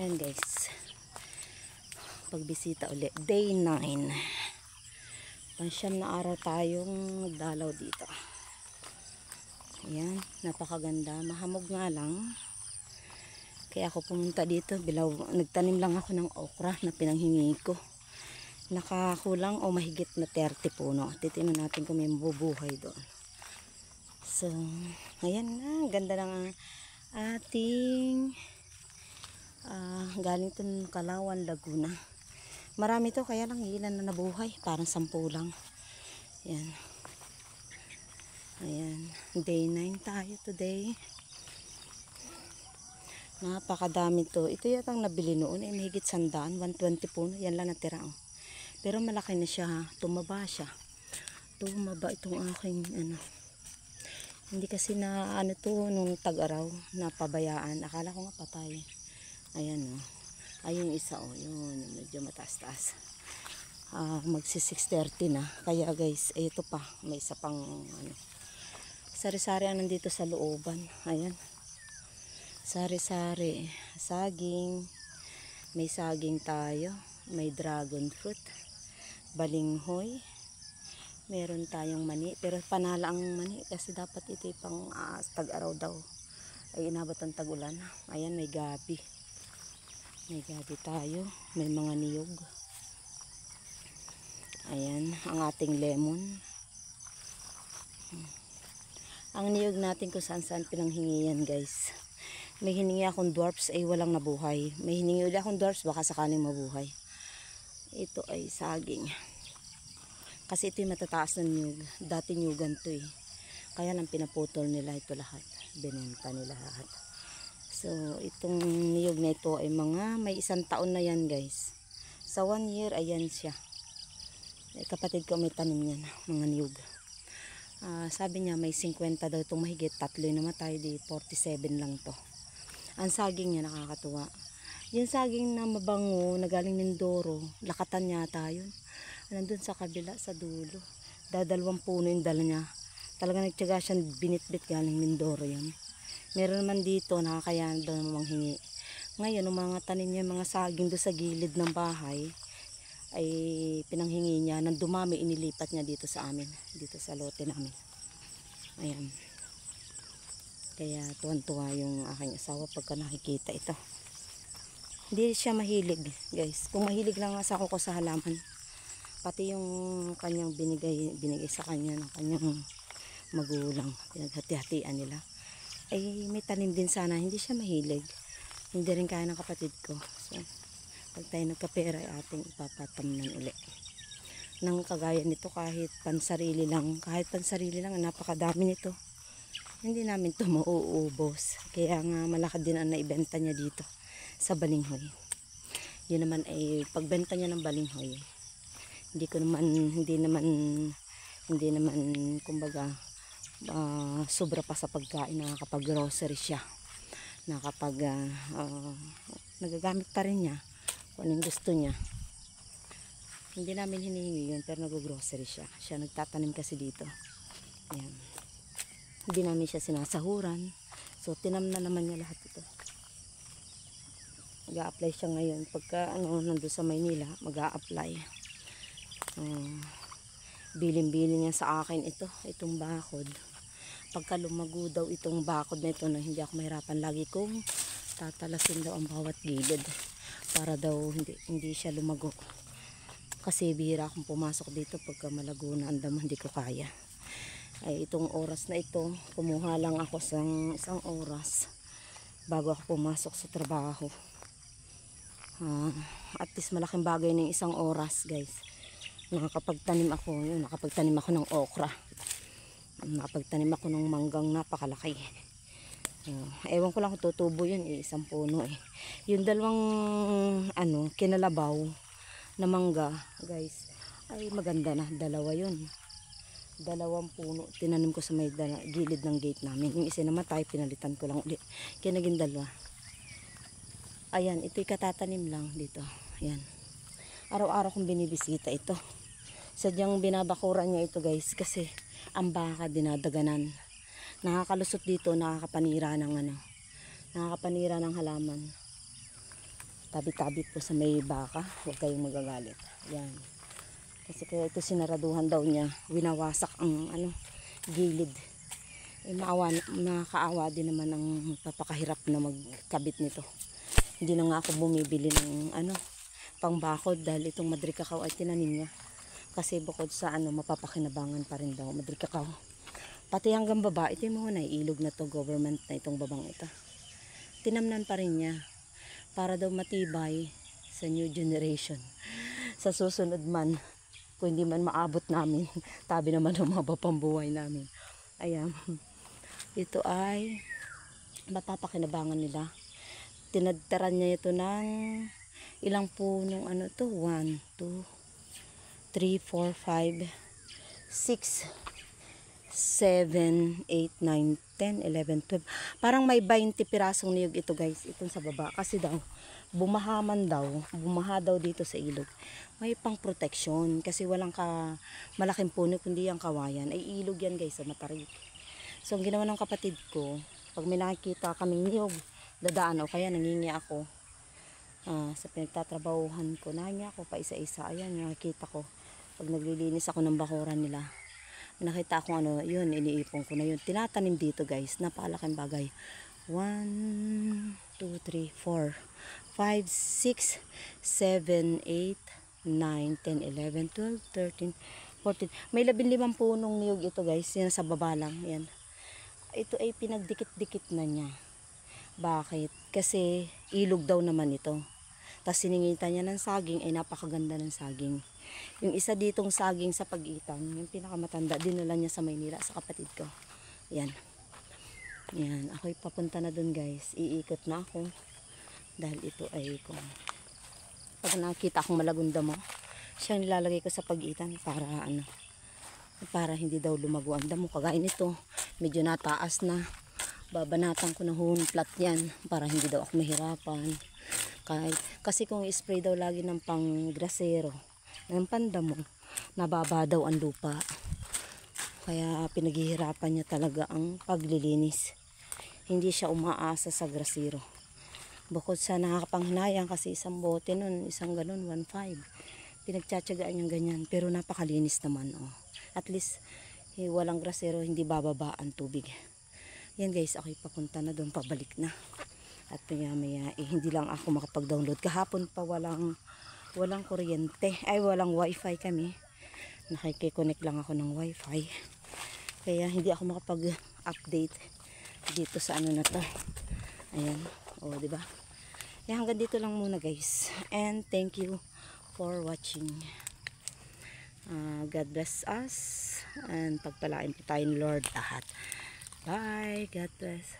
Ayan guys, pagbisita ulit, day 9. Pansyam na araw tayong nagdalaw dito. Ayan, napakaganda, mahamog nga lang. Kaya ako pumunta dito, nagtanim lang ako ng okra na pinanghingi ko. Nakakulang o mahigit na 30 puno. Titingnan natin kung may mabubuhay doon. So, ayan na, ganda ng ating galing to ng Kalawan, Laguna. Marami to, kaya lang ilan na nabuhay, parang 10 lang. Ayan. Ayan, day 9 tayo today. Napakadami to. Ito yatang nabili noon, mahigit 100, 120 puno, yan lang natira. Pero malaki na siya, tumaba siya. Tumaba itong aking hindi kasi na to nung tag-araw, napabayaan. Akala ko nga patay. Ayan ayun isa yun, medyo mataas-taas. Magsi 6:30 na. Kaya guys, ito pa, may isa pang sari-sari nandito sa looban. Ayan. Sari-sari, saging. May saging tayo, may dragon fruit, balinghoy. Meron tayong mani, pero panala ang mani kasi dapat ito pang tag-araw daw. Ay inabot ang tag-ulan. Ayan, may gabi. May gabi tayo, may mga niyog. Ayan, ang ating lemon. Ang niyog natin kung saan-saan pinanghingi yan guys. May hiningi akong dwarfs ay walang nabuhay. May hiningi ulit akong dwarfs, baka sakaling mabuhay. Ito ay saging. Kasi ito yung matataas na niyog. Dati niyugan to eh. Kaya lang pinaputol nila ito lahat. Binenta nila lahat. So, itong niyog na ito ay may 1 taon na yan guys. Sa 1 year, ayan siya. Kapatid ko may tanim yan, mga niyog. Sabi niya may 50 daw itong mahigit. 3 namatay, di 47 lang to. Ang saging niya nakakatuwa. Yung saging na mabango, na galing Mindoro, lakatan yata yun. Nandun sa kabila, sa dulo. 2 puno yung dala niya. Talaga nagtyaga siyang binitbit galing Mindoro yan. Meron naman dito, nakakayaan daw namang hingi. Ngayon, mga tanim niya, mga saging doon sa gilid ng bahay, ay pinanghingi niya. Nang dumami, inilipat niya dito sa amin. Dito sa lote namin. Ayan. Kaya tuwan-tuwa yung aking asawa pagka nakikita ito. Hindi siya mahilig, guys. Kung mahilig lang sa ako sa halaman, pati yung kanyang binigay sa kanya ng kanyang magulang, pinaghati-hatian nila, ay may tanim din sana. Hindi siya mahilig. Hindi rin kaya ng kapatid ko. So, pag tayo nagkapera ay ating ipapatamnan ulit. Nang kagaya nito kahit pansarili lang, napakadami nito. Hindi namin ito mauubos. Kaya nga malaki din ang naibenta niya dito sa balinghoy. Yun naman ay pagbenta niya ng balinghoy, hindi naman kumbaga sobra pa sa pagkain. Nakakapag-grocery siya. Nagagamit pa rin niya kung anong gusto niya. Hindi namin hinihingi yun, pero nag-grocery siya. Siya nagtatanim kasi dito. Ayan. Hindi namin siya sinasahuran. So, tinam na naman niya lahat ito. Mag-a-apply siya ngayon. Pagka nandun sa Maynila, mag-a-apply. Bilin-bilin niya sa akin itong bakod. Pagka lumago daw itong bakod na ito, na hindi ako mahirapan, lagi kong tatalasin daw ang bawat gilid para daw hindi siya lumago. Kasi bihira akong pumasok dito pagka malago na ang damo, hindi ko kaya. Ay itong oras na ito, kumuha lang ako sa isang oras bago ako pumasok sa trabaho. At least malaking bagay na yung 1 oras guys. Nakapagtanim ako ng okra. Nakapagtanim ako ng manggang napakalaki. Ewan ko lang kung tutubo yun, 1 puno eh. Yung 2 kinalabaw na mangga guys, ay maganda na. 2 yun. 2 puno tinanim ko sa may gilid ng gate namin. Yung isa namatay, pinalitan ko lang ulit. Kaya naging 2. Ayan, ito'y katatanim lang dito. Ayan. Araw-araw kong binibisita ito. Sadyang binabakuran niya ito guys kasi ang baka dinadaganan. Nakakalusot dito, nakakapanira ng halaman. Tabit-tabit po sa may baka. Huwag kayong magagalit. Yan. Kasi kaya ito sinaraduhan daw niya. Winawasak ang gilid. Nakakaawa din naman ang papakahirap na magkabit nito. Hindi na nga ako bumibili ng pangbakod dahil itong Madre Cacao ay tinanim niya. Kasi bukod sa mapapakinabangan pa rin daw Madre Cacao. Pati hanggang baba, ito yung mga ilog na to, government na itong babang ito. Tinamnan pa rin niya para daw matibay sa new generation. Sa susunod man, kung hindi man maabot namin, tabi naman ng mga pambuhay namin. Ayan. Ito ay mapapakinabangan nila. Tinadtaran niya ito ng ilang punong 1, 2, 3, 4, 5, 6, 7, 8, 9, 10, 11, 12. Parang may 20 pirasong niyog ito guys. Itong sa baba. Kasi daw, bumaha daw dito sa ilog. May pang protection. Kasi walang malaking puno kundi ang kawayan. Ay ilog yan guys sa Matarik. So ang ginawa ng kapatid ko, pag may nakikita kaming niyog, dadaan o kaya nangingi ako. Sa pinagtatrabahuhan ko, nangingi ako pa isa-isa. Ayan, nakikita ko. Pag naglilinis ako ng bakuran nila, nakita ko yun, iniipon ko na yun. Tinatanim dito guys, napakalaking bagay. 1, 2, 3, 4, 5, 6, 7, 8, 9, 10, 11, 12, 13, 14. May 15 punong niyog ito guys, yan sa baba lang. Yan. Ito ay pinagdikit-dikit na niya. Bakit? Kasi ilog daw naman ito. Tapos siningita niya ng saging, ay napakaganda ng saging. Yung isa ditong saging sa Pagitan, yung pinakamatanda, dinala niya sa Maynila sa kapatid ko. Yan. Yan. Ako'y papunta na dun guys. Iikot na ako. Dahil ito ay pag nakita akong malagunda mo, siya nilalagay ko sa Pagitan para para hindi daw lumago ang damo. Kagaya nito, medyo nataas na. Babanatan ko ng hunplat yan para hindi daw ako mahirapan. Kasi kung i-spray daw lagi ng panggrasero, ng pandamo, nababa daw ang lupa. Kaya pinaghihirapan niya talaga ang paglilinis. Hindi siya umaasa sa grasero. Bukod sa nakakapanghinayang kasi isang bote nun, isang ganun, 1.5. Pinagtsatsagaan niyang ganyan. Pero napakalinis naman. At least, walang grasero, hindi bababa ang tubig. Yan guys, ako'y papunta na doon, pabalik na. At maya hindi lang ako makapag-download. Kahapon pa walang kuryente. Ay, walang wifi kami. Nakikiconnect lang ako ng wifi. Kaya hindi ako makapag-update dito sa na to. Ayan. O, diba? Kaya hanggang dito lang muna guys. And thank you for watching. God bless us. And pagpalain po tayo ng Lord lahat. Bye. God bless.